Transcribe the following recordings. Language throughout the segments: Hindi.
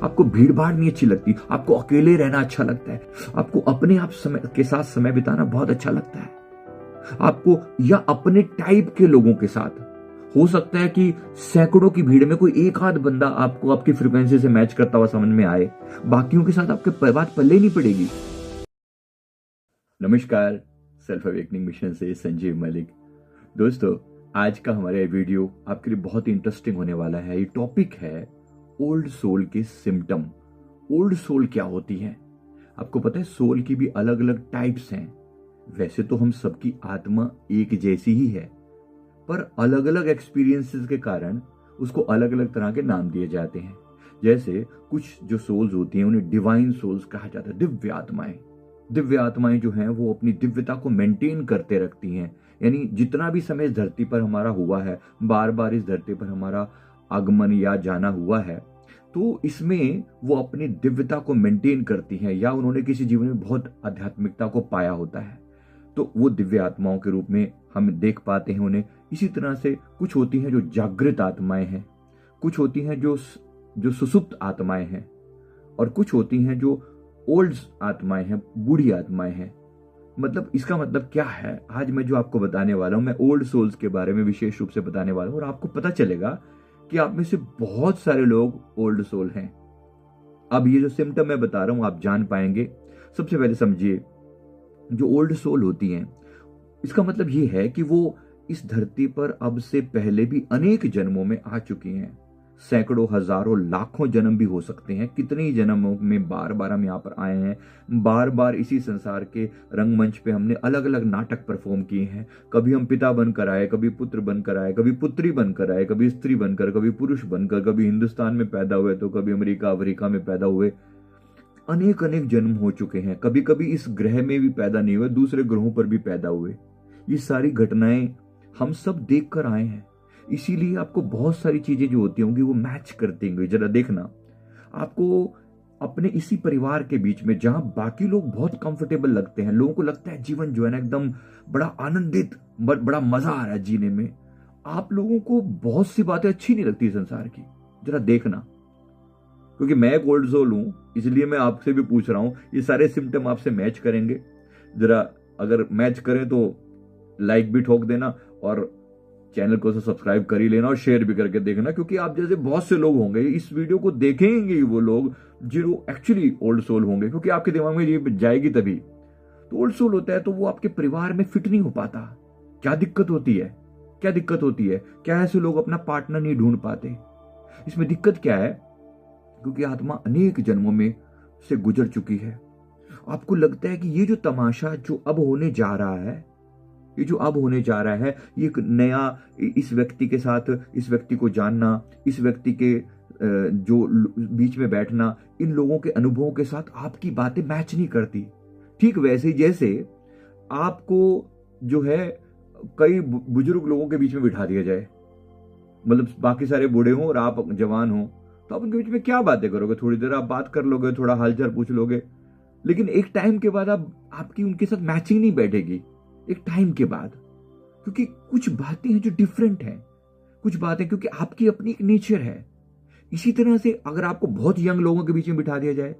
आपको भीड़ भाड़ नहीं अच्छी लगती, आपको अकेले रहना अच्छा लगता है, आपको अपने आप के साथ समय बिताना बहुत अच्छा लगता है, आपको या अपने टाइप के लोगों के साथ। हो सकता है कि सैकड़ों की भीड़ में कोई एक आध बंदा आपको आपकी फ्रीक्वेंसी से मैच करता हुआ समझ में आए, बाकियों के साथ आपके बात पल्ले नहीं पड़ेगी। नमस्कार, सेल्फ अवेकनिंग मिशन से संजीव मलिक। दोस्तों, आज का हमारा वीडियो आपके लिए बहुत ही इंटरेस्टिंग होने वाला है। ये टॉपिक है ओल्ड सोल के सिम्टम। ओल्ड सोल क्या होती है? आपको पता है सोल की भी अलग अलग टाइप्स हैं। वैसे तो हम सबकी आत्मा एक जैसी ही है, पर अलग अलग एक्सपीरियंसेस के कारण उसको अलग अलग तरह के नाम दिए जाते हैं। जैसे कुछ जो सोल्स होती हैं उन्हें डिवाइन सोल्स कहा जाता है, दिव्य आत्माएं। दिव्य आत्माएं जो हैं वो अपनी दिव्यता को मेंटेन करते रखती हैं। यानी जितना भी समय इस धरती पर हमारा हुआ है, बार बार इस धरती पर हमारा आगमन या जाना हुआ है, तो इसमें वो अपनी दिव्यता को मेंटेन करती हैं, या उन्होंने किसी जीवन में बहुत आध्यात्मिकता को पाया होता है, तो वो दिव्य आत्माओं के रूप में हम देख पाते हैं उन्हें। इसी तरह से कुछ होती हैं जो जागृत आत्माएं हैं, कुछ होती हैं जो सुसुप्त आत्माएं हैं, और कुछ होती हैं जो ओल्ड आत्माएं हैं, बूढ़ी आत्माएं हैं। मतलब इसका मतलब क्या है, आज मैं जो आपको बताने वाला हूं, मैं ओल्ड सोल्स के बारे में विशेष रूप से बताने वाला हूं, और आपको पता चलेगा कि आप में से बहुत सारे लोग ओल्ड सोल हैं। अब ये जो सिम्टम मैं बता रहा हूं आप जान पाएंगे। सबसे पहले समझिए, जो ओल्ड सोल होती हैं, इसका मतलब ये है कि वो इस धरती पर अब से पहले भी अनेक जन्मों में आ चुकी हैं। सैकड़ों, हजारों, लाखों जन्म भी हो सकते हैं। कितने ही जन्मों में बार बार हम यहाँ पर आए हैं, बार बार इसी संसार के रंगमंच पे हमने अलग अलग नाटक परफॉर्म किए हैं। कभी हम पिता बनकर आए, कभी पुत्र बनकर आए, कभी पुत्री बनकर आए, कभी स्त्री बनकर, कभी पुरुष बनकर, कभी हिंदुस्तान में पैदा हुए तो कभी अमेरिका में पैदा हुए। अनेक अनेक जन्म हो चुके हैं। कभी कभी इस ग्रह में भी पैदा नहीं हुए, दूसरे ग्रहों पर भी पैदा हुए। ये सारी घटनाएं हम सब देख कर आए हैं। इसीलिए आपको बहुत सारी चीजें जो होती होंगी वो मैच करती होंगी। जरा देखना, आपको अपने इसी परिवार के बीच में जहां बाकी लोग बहुत कंफर्टेबल लगते हैं, लोगों को लगता है जीवन जो है ना एकदम बड़ा आनंदित, बड़ा मजा आ रहा है जीने में, आप लोगों को बहुत सी बातें अच्छी नहीं लगती संसार की। जरा देखना, क्योंकि मैं एक ओल्ड सोल हूं, इसलिए मैं आपसे भी पूछ रहा हूं, ये सारे सिम्टम आपसे मैच करेंगे? जरा अगर मैच करें तो लाइक भी ठोक देना, और चैनल को सब्सक्राइब कर ही लेना, और शेयर भी करके देखना, क्योंकि आप जैसे बहुत से लोग होंगे इस वीडियो को देखेंगे, वो लोग जो एक्चुअली ओल्ड सोल होंगे, क्योंकि आपके दिमाग में ये जाएगी तभी। तो ओल्ड सोल होता है तो वो आपके परिवार में फिट नहीं हो पाता। क्या दिक्कत होती है? क्या ऐसे लोग अपना पार्टनर नहीं ढूंढ पाते? इसमें दिक्कत क्या है? क्योंकि आत्मा अनेक जन्मों में से गुजर चुकी है। आपको लगता है कि ये जो तमाशा जो अब होने जा रहा है, ये एक नया, इस व्यक्ति के साथ इस व्यक्ति को जानना, इस व्यक्ति के जो बीच में बैठना, इन लोगों के अनुभवों के साथ आपकी बातें मैच नहीं करती। ठीक वैसे जैसे आपको जो है कई बुजुर्ग लोगों के बीच में बिठा दिया जाए, मतलब बाकी सारे बूढ़े हों और आप जवान हो, तो आप उनके बीच में क्या बातें करोगे? थोड़ी देर आप बात कर लोगे, थोड़ा हालचाल पूछ लोगे, लेकिन एक टाइम के बाद आपकी उनके साथ मैचिंग नहीं बैठेगी। एक टाइम के बाद, क्योंकि कुछ बातें हैं जो डिफरेंट हैं, कुछ बातें, क्योंकि आपकी अपनी एक नेचर है। इसी तरह से अगर आपको बहुत यंग लोगों के बीच में बिठा दिया जाए,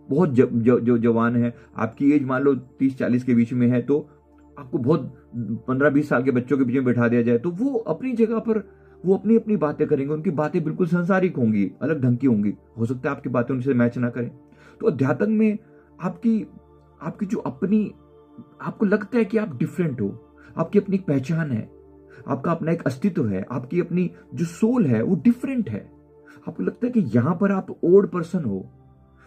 बहुत जो जवान है, आपकी एज मान लो 30-40 के बीच में है, तो आपको बहुत 15-20 साल के बच्चों के बीच में बिठा दिया जाए, तो वो अपनी जगह पर वो अपनी अपनी बातें करेंगे। उनकी बातें बिल्कुल सांसारिक होंगी, अलग ढंग की होंगी। हो सकता है आपकी बातें उनसे मैच ना करें। तो अध्यात्म में आपकी जो अपनी, आपको लगता है कि आप डिफरेंट हो, आपकी अपनी पहचान है, आपका अपना एक अस्तित्व है, आपकी अपनी जो सोल है वो डिफरेंट है। आपको लगता है कि यहां पर आप ओड पर्सन हो।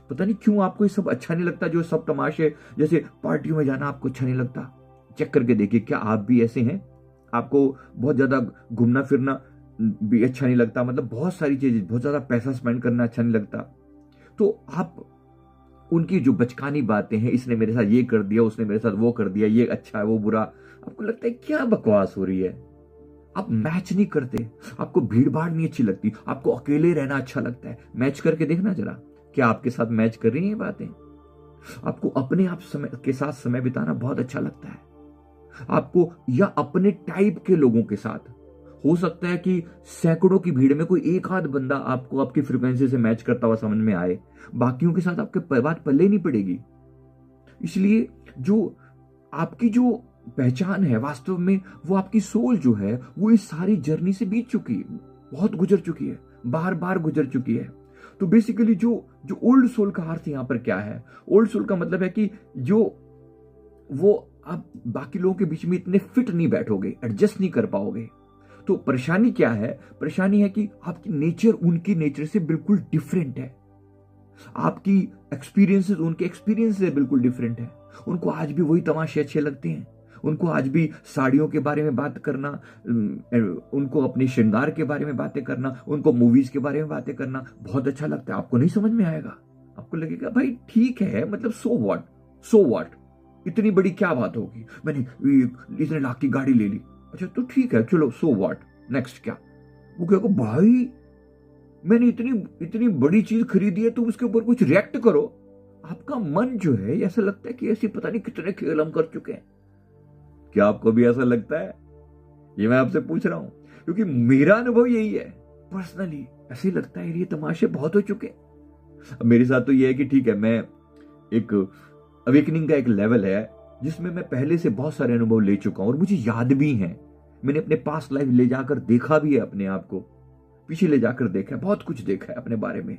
पता नहीं क्यों आपको ये सब अच्छा नहीं लगता। जो सब तमाशे, जैसे पार्टियों में जाना आपको अच्छा नहीं लगता। चेक करके देखिए, क्या आप भी ऐसे हैं? आपको बहुत ज्यादा घूमना फिरना भी अच्छा नहीं लगता, मतलब बहुत सारी चीजें, बहुत ज्यादा पैसा स्पेंड करना अच्छा नहीं लगता। तो आप उनकी जो बचकानी बातें हैं, इसने मेरे साथ ये कर दिया, उसने मेरे साथ वो कर दिया, ये अच्छा है वो बुरा, आपको लगता है क्या बकवास हो रही है। आप मैच नहीं करते, आपको भीड़ भाड़ नहीं अच्छी लगती, आपको अकेले रहना अच्छा लगता है। मैच करके देखना जरा, क्या आपके साथ मैच कर रही हैं बातें? आपको अपने आप के साथ समय बिताना बहुत अच्छा लगता है, आपको या अपने टाइप के लोगों के साथ। हो सकता है कि सैकड़ों की भीड़ में कोई एक आध बंदा आपको आपकी फ्रीक्वेंसी से मैच करता हुआ समझ में आए, बाकियों के साथ आपके बात पल्ले नहीं पड़ेगी। इसलिए जो आपकी जो पहचान है वास्तव में, वो आपकी सोल जो है वो इस सारी जर्नी से बीत चुकी है, बहुत गुजर चुकी है, बार बार गुजर चुकी है। तो बेसिकली जो जो ओल्ड सोल का अर्थ यहां पर क्या है? ओल्ड सोल का मतलब है कि जो वो आप बाकी लोगों के बीच में इतने फिट नहीं बैठोगे, एडजस्ट नहीं कर पाओगे। तो परेशानी क्या है? परेशानी है कि आपकी नेचर उनकी नेचर से बिल्कुल डिफरेंट है, आपकी एक्सपीरियंसेस उनके एक्सपीरियंस से बिल्कुल डिफरेंट है। उनको आज भी वही तमाशे अच्छे लगते हैं, उनको आज भी साड़ियों के बारे में बात करना, उनको अपने श्रृंगार के बारे में बातें करना, उनको मूवीज के बारे में बातें करना बहुत अच्छा लगता है। आपको नहीं समझ में आएगा, आपको लगेगा भाई ठीक है, मतलब सो व्हाट, इतनी बड़ी क्या बात होगी, मैंने इतने लाख की गाड़ी ले ली, अच्छा तो ठीक है चलो सो व्हाट, नेक्स्ट क्या? वो कहेगा भाई मैंने इतनी बड़ी चीज खरीदी है, तुम उसके ऊपर कुछ रिएक्ट करो। आपका मन जो है ऐसा लगता है कि ऐसे पता नहीं कितने खेल हम कर चुके हैं। क्या आपको भी ऐसा लगता है? ये मैं आपसे पूछ रहा हूं क्योंकि मेरा अनुभव यही है, पर्सनली ऐसे लगता है ये तमाशे बहुत हो चुके। अब मेरे साथ तो ये है कि ठीक है, मैं एक अवेकनिंग का एक लेवल है जिसमें मैं पहले से बहुत सारे अनुभव ले चुका हूं और मुझे याद भी है। मैंने अपने पास्ट लाइफ ले जाकर देखा भी है, अपने आप को पीछे ले जाकर देखा है, बहुत कुछ देखा है अपने बारे में।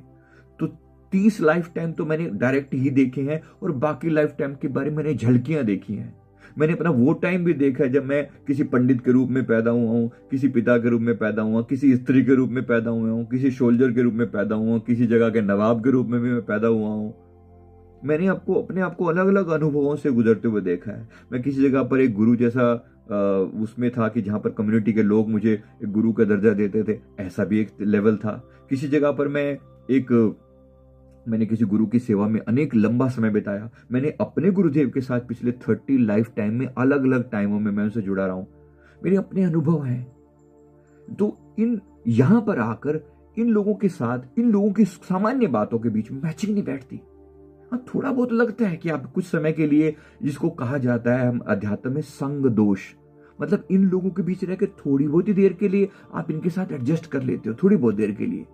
तो 30 लाइफ टाइम तो मैंने डायरेक्ट ही देखे हैं और बाकी लाइफ टाइम के बारे में मैंने झलकियां देखी हैं। मैंने अपना वो टाइम भी देखा है जब मैं किसी पंडित के रूप में पैदा हुआ हूं, किसी पिता के रूप में पैदा हुआ, किसी स्त्री के रूप में पैदा हुआ हूं, किसी सोल्जर के रूप में पैदा हुआ, किसी जगह के नवाब के रूप में भी मैं पैदा हुआ हूं। मैंने अपने आप को अलग अलग अनुभवों से गुजरते हुए देखा है। मैं किसी जगह पर एक गुरु जैसा उसमें था कि जहां पर कम्युनिटी के लोग मुझे एक गुरु का दर्जा देते थे, ऐसा भी एक लेवल था। किसी जगह पर मैंने किसी गुरु की सेवा में अनेक लंबा समय बिताया। मैंने अपने गुरुदेव के साथ पिछले 30 लाइफ टाइम में अलग अलग टाइमों में मैं उनसे जुड़ा रहा हूं, मेरे अपने अनुभव हैं। तो यहां पर आकर इन लोगों के साथ, इन लोगों की सामान्य बातों के बीच में मैचिंग नहीं बैठती। हाँ, थोड़ा बहुत लगता है कि आप कुछ समय के लिए, जिसको कहा जाता है हम अध्यात्म में संग दोष, मतलब इन लोगों के बीच रहकर थोड़ी बहुत ही देर के लिए आप इनके साथ एडजस्ट कर लेते हो, थोड़ी बहुत देर के लिए,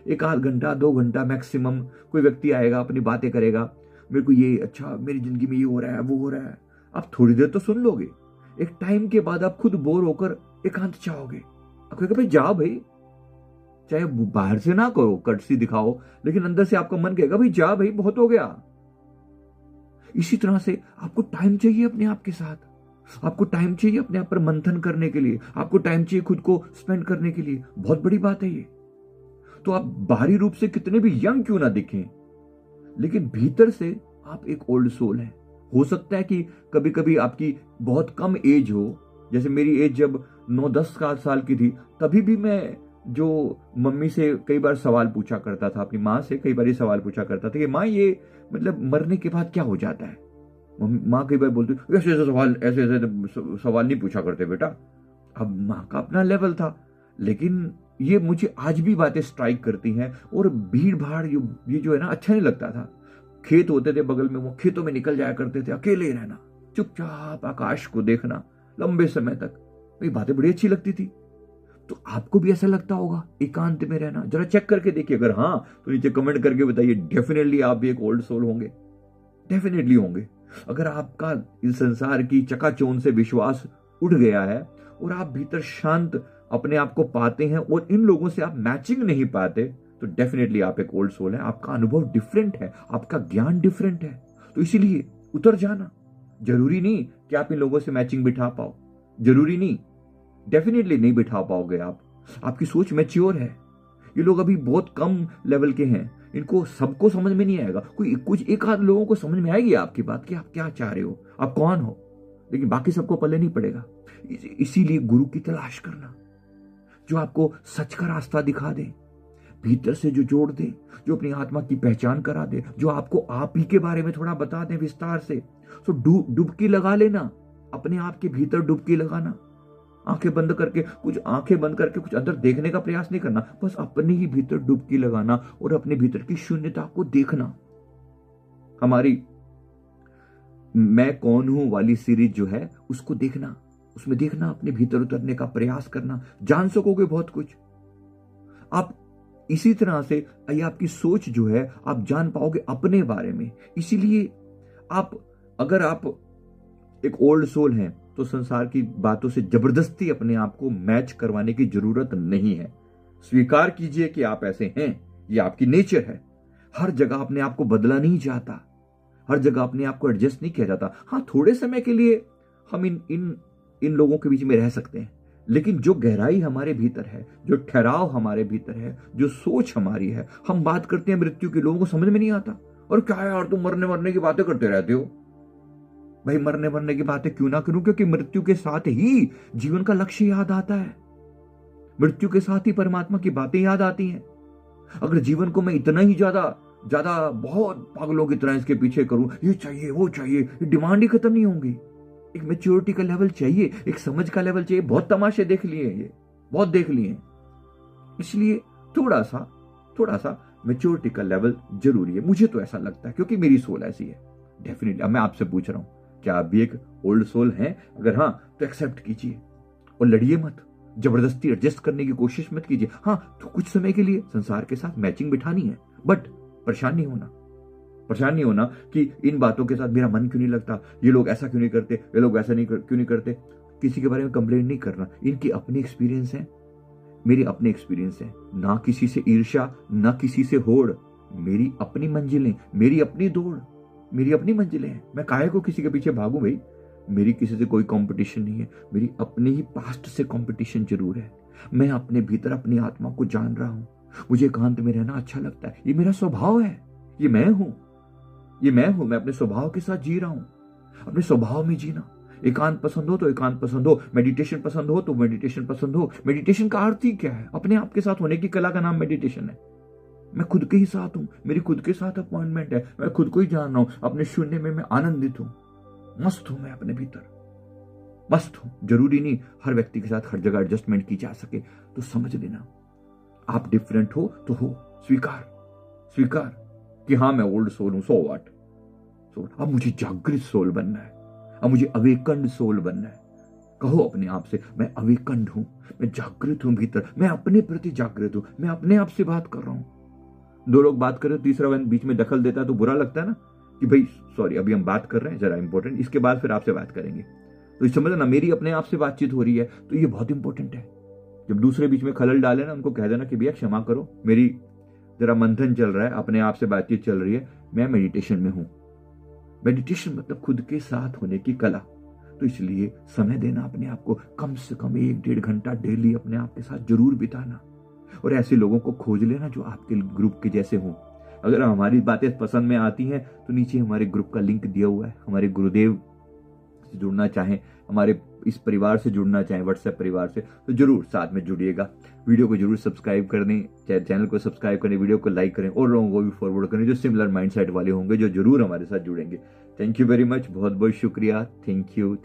एक आध घंटा 2 घंटा मैक्सिमम। कोई व्यक्ति आएगा, अपनी बातें करेगा, मेरे को ये अच्छा, मेरी जिंदगी में ये हो रहा है, वो हो रहा है। आप थोड़ी देर तो सुन लोगे, एक टाइम के बाद आप खुद बोर होकर एकांत चाहोगे। आप कहोगे भाई जाओ भाई, चाहे बाहर से ना करो, कर्टसी दिखाओ, लेकिन अंदर से आपका मन कहेगा भाई जा भाई, बहुत हो गया। इसी तरह से आपको टाइम चाहिए अपने आप के साथ, आपको टाइम चाहिए अपने आप पर मंथन करने के लिए, आपको टाइम चाहिए खुद को स्पेंड करने के लिए। बहुत बड़ी बात है ये। तो आप बाहरी रूप से कितने भी यंग क्यों ना दिखें, लेकिन भीतर से आप एक ओल्ड सोल हैं। हो सकता है कि कभी कभी आपकी बहुत कम एज हो, जैसे मेरी एज जब 9-10 साल की थी, तभी भी मैं जो मम्मी से कई बार सवाल पूछा करता था, अपनी माँ से कई बार ये सवाल पूछा करता था कि माँ ये मतलब मरने के बाद क्या हो जाता है। माँ कई बार बोलती ऐसे ऐसे सवाल नहीं पूछा करते बेटा। अब माँ का अपना लेवल था, लेकिन ये मुझे आज भी बातें स्ट्राइक करती हैं। और भीड़ भाड़ ये जो है ना, अच्छा नहीं लगता था। खेत होते थे बगल में, वो खेतों में निकल जाया करते थे, अकेले रहना, चुपचाप आकाश को देखना लंबे समय तक, ये बातें बड़ी अच्छी लगती थी। तो आपको भी ऐसा लगता होगा एकांत में रहना? जरा चेक करके देखिए, अगर हाँ तो नीचे कमेंट करके बताइए। डेफिनेटली आप भी एक ओल्ड सोल होंगे, डेफिनेटली होंगे। अगर आपका इस संसार की चकाचौंध से विश्वास उठ गया है और आप भीतर शांत अपने आप को पाते हैं और इन लोगों से आप मैचिंग नहीं पाते, तो डेफिनेटली आप एक ओल्ड सोल है। आपका अनुभव डिफरेंट है, आपका ज्ञान डिफरेंट है। तो इसीलिए उतर जाना। जरूरी नहीं कि आप इन लोगों से मैचिंग बिठा पाओ, जरूरी नहीं, डेफिनेटली नहीं बिठा पाओगे आप। आपकी सोच मैच्योर है। ये लोग अभी बहुत कम लेवल के हैं, इनको सबको समझ में नहीं आएगा। कुछ एक आध लोगों को समझ में आएगी आपकी बात कि आप क्या चाह रहे हो, आप कौन हो, लेकिन बाकी सबको पल्ले नहीं पड़ेगा। इसीलिए गुरु की तलाश करना, जो आपको सच का रास्ता दिखा दे, भीतर से जो जोड़ दे, जो अपनी आत्मा की पहचान करा दे, जो आपको आप ही के बारे में थोड़ा बता दे विस्तार से। तो डुबकी लगा लेना, अपने आप के भीतर डुबकी लगाना। आंखें बंद करके कुछ अंदर देखने का प्रयास नहीं करना, बस अपने ही भीतर डुबकी लगाना और अपने भीतर की शून्यता को देखना। हमारी मैं कौन हूं वाली सीरीज जो है उसको देखना, उसमें देखना, अपने भीतर उतरने का प्रयास करना, जान सकोगे बहुत कुछ। आप इसी तरह से ये आपकी सोच जो है आप जान पाओगे अपने बारे में। इसीलिए अगर आप एक ओल्ड सोल हैं तो संसार की बातों से जबरदस्ती अपने आप को मैच करवाने की जरूरत नहीं है। स्वीकार कीजिए कि आप ऐसे हैं, ये आपकी नेचर है। हर जगह अपने आप को बदला नहीं जाता, हर जगह अपने आप को एडजस्ट नहीं किया जाता। हाँ, थोड़े समय के लिए हम इन लोगों के बीच में रह सकते हैं, लेकिन जो गहराई हमारे भीतर है, जो ठहराव हमारे भीतर है, जो सोच हमारी है, हम बात करते हैं मृत्यु की, लोगों को समझ में नहीं आता। और क्या है यार, तुम मरने की बातें करते रहते हो। भाई, मरने की बातें क्यों ना करूं, क्योंकि मृत्यु के साथ ही जीवन का लक्ष्य याद आता है, मृत्यु के साथ ही परमात्मा की बातें याद आती हैं। अगर जीवन को मैं इतना ही ज्यादा बहुत पागलों की तरह इसके पीछे करूं, ये चाहिए वो चाहिए, ये डिमांड ही खत्म नहीं होंगी। एक मैच्योरिटी का लेवल चाहिए, एक समझ का लेवल चाहिए। बहुत तमाशे देख लिए हैं, ये बहुत देख लिए हैं। इसलिए थोड़ा सा मैच्योरिटी का लेवल जरूरी है, मुझे तो ऐसा लगता है, क्योंकि मेरी सोल ऐसी है। डेफिनेटली। अब मैं आपसे पूछ रहा हूं, क्या आप भी एक ओल्ड सोल हैं? अगर हाँ, तो एक्सेप्ट कीजिए और लड़िए मत, जबरदस्ती एडजस्ट करने की कोशिश मत कीजिए। हाँ, तो कुछ समय के लिए संसार के साथ मैचिंग बिठानी है, बट परेशान नहीं होना कि इन बातों के साथ मेरा मन क्यों नहीं लगता, ये लोग ऐसा क्यों नहीं करते, ये लोग ऐसा क्यों नहीं करते। किसी के बारे में कंप्लेंट नहीं करना। इनकी अपनी एक्सपीरियंस है, मेरी अपने एक्सपीरियंस है। ना किसी से ईर्ष्या, ना किसी से होड़। मेरी अपनी मंजिलें, मेरी अपनी दौड़, मेरी अपनी मंजिलें हैं। मैं काहे को किसी के पीछे भागूं भाई। मेरी किसी से कोई कंपटीशन नहीं है, मेरी अपने ही पास्ट से कंपटीशन जरूर है। मैं अपने भीतर अपनी आत्मा को जान रहा हूं। मुझे एकांत में रहना अच्छा लगता है, ये मेरा स्वभाव है, ये मैं हूं। मैं अपने स्वभाव के साथ जी रहा हूं, अपने स्वभाव में जीना। एकांत पसंद हो तो एकांत पसंद हो, मेडिटेशन पसंद हो तो मेडिटेशन पसंद हो। मेडिटेशन का अर्थ ही क्या है? अपने आप के साथ होने की कला का नाम मेडिटेशन है। मैं खुद के ही साथ हूं, मेरी खुद के साथ अपॉइंटमेंट है, मैं खुद को ही जान रहा हूं। अपने शून्य में मैं आनंदित हूं, मस्त हूं, मैं अपने भीतर मस्त हूं। जरूरी नहीं हर व्यक्ति के साथ हर जगह एडजस्टमेंट की जा सके, तो समझ लेना आप डिफरेंट हो तो हो। स्वीकार कि हाँ, मैं ओल्ड सोल हूं, सो व्हाट। अब मुझे जागृत सोल बनना है, अब मुझे अवेकन्ड सोल बनना है। कहो अपने आप से, मैं अवेकन्ड हूं, मैं जागृत हूं भीतर, मैं अपने प्रति जागृत हूं, मैं अपने आप से बात कर रहा हूं। दो लोग बात कर रहे हो, तीसरा वन बीच में दखल देता है तो बुरा लगता है ना, कि भाई सॉरी, अभी हम बात कर रहे हैं, जरा इंपॉर्टेंट, इसके बाद फिर आपसे बात करेंगे। तो समझ ना, मेरी अपने आप से बातचीत हो रही है, तो ये बहुत इंपॉर्टेंट है। जब दूसरे बीच में खलल डाले ना, उनको कह देना कि भैया क्षमा करो, मेरी जरा मंथन चल रहा है, अपने आप से बातचीत चल रही है, मैं मेडिटेशन में हूं। मेडिटेशन मतलब खुद के साथ होने की कला। तो इसलिए समय देना अपने आप को, कम से कम 1-1.5 घंटा डेली अपने आप के साथ जरूर बिताना। और ऐसे लोगों को खोज लेना जो आपके ग्रुप के जैसे हों। अगर हमारी बातें पसंद में आती हैं तो नीचे हमारे ग्रुप का लिंक दिया हुआ है। हमारे गुरुदेव से जुड़ना चाहें, हमारे इस परिवार से जुड़ना चाहें, व्हाट्सएप परिवार से, तो जरूर साथ में जुड़िएगा। वीडियो को जरूर सब्सक्राइब कर दें, चैनल को सब्सक्राइब करें, वीडियो को लाइक करें और लोगों को भी फॉरवर्ड करें जो सिमिलर माइंडसेट वाले होंगे, जो जरूर हमारे साथ जुड़ेंगे। थैंक यू वेरी मच, बहुत बहुत शुक्रिया। Thank you.